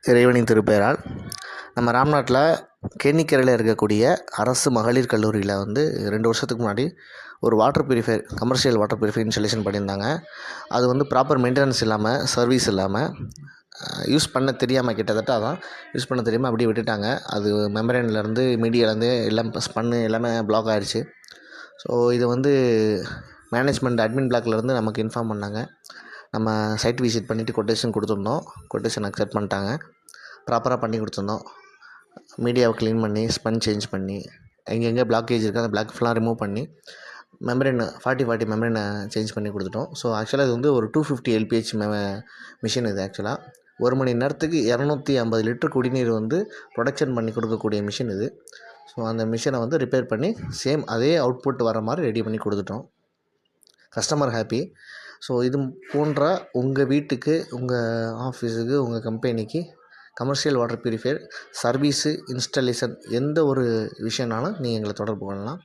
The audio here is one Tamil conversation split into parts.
இறைவனின் திருப்பெயரால் நம்ம ராம்நாட்டில் கேணிக்கரையில் இருக்கக்கூடிய அரசு மகளிர் கல்லூரியில் 2 வருஷத்துக்கு முன்னாடி ஒரு water purifier commercial water purifier installation பண்ணியிருந்தாங்க. அது ப்ராப்பர் மெயின்டெனன்ஸ் இல்லாமல், சர்வீஸ் இல்லாமல், யூஸ் பண்ண தெரியாமல், கிட்டத்தட்ட அதான் யூஸ் பண்ண தெரியாமல் அப்படியே விட்டுட்டாங்க. அது மெம்பரேன்லேருந்து மீடியாலேருந்து எல்லாம் ஸ்பன்னு எல்லாமே பிளாக் ஆகிடுச்சு. ஸோ இது மேனேஜ்மெண்ட் அட்மின் பிளாக்லேருந்து நமக்கு இன்ஃபார்ம் பண்ணாங்க. நம்ம சைட் விசிட் பண்ணிவிட்டு கொட்டேஷன் கொடுத்துருந்தோம். கொட்டேஷன் அக்செப்ட் பண்ணிட்டாங்க. ப்ராப்பராக பண்ணி கொடுத்துருந்தோம். மீடியாவை க்ளீன் பண்ணி, ஸ்பன் சேஞ்ச் பண்ணி, எங்கெங்கே பிளாக்கேஜ் இருக்கோ அந்த பிளாக் ஃபுல்லாக ரிமூவ் பண்ணி, மெம்பரேன் 40 மெம்பரேனை சேஞ்ச் பண்ணி கொடுத்துட்டோம். ஸோ ஆக்சுவலாக இது ஒரு 250 LPH மிஷின். இது ஆக்சுவலாக 1 மணி நேரத்துக்கு 250 லிட்டர் குடிநீர் ப்ரொடக்ஷன் பண்ணி கொடுக்கக்கூடிய மிஷின் இது. ஸோ அந்த மிஷினை ரிப்பேர் பண்ணி சேம் அதே அவுட்புட் வர மாதிரி ரெடி பண்ணி கொடுத்துட்டோம். Customer happy. ஸோ இது போன்ற உங்கள் வீட்டுக்கு, உங்கள் ஆஃபீஸுக்கு, உங்கள் கம்பெனிக்கு commercial water purifier service, installation எந்த ஒரு விஷயம்னாலும் நீங்கள் எங்களை தொடர்பு கொள்ளலாம்.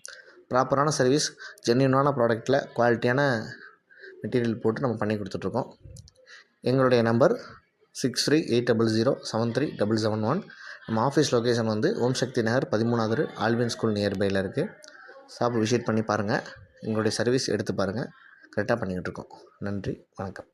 ப்ராப்பரான சர்வீஸ், ஜென்யூனான ப்ராடக்ட்டில் குவாலிட்டியான மெட்டீரியல் போட்டு நம்ம பண்ணி கொடுத்துட்ருக்கோம். எங்களுடைய நம்பர் 6380073771. நம்ம ஆஃபீஸ் லொக்கேஷன் ஓம் சக்தி நகர் 13வது ஆல்வின் ஸ்கூல் நியர்பையில் இருக்குது. ஷாப்பை விசிட் பண்ணி பாருங்கள். எங்களுடைய சர்வீஸ் எடுத்து பாருங்கள். கரெக்டாக பண்ணிக்கிட்டு இருக்கோம். நன்றி, வணக்கம்.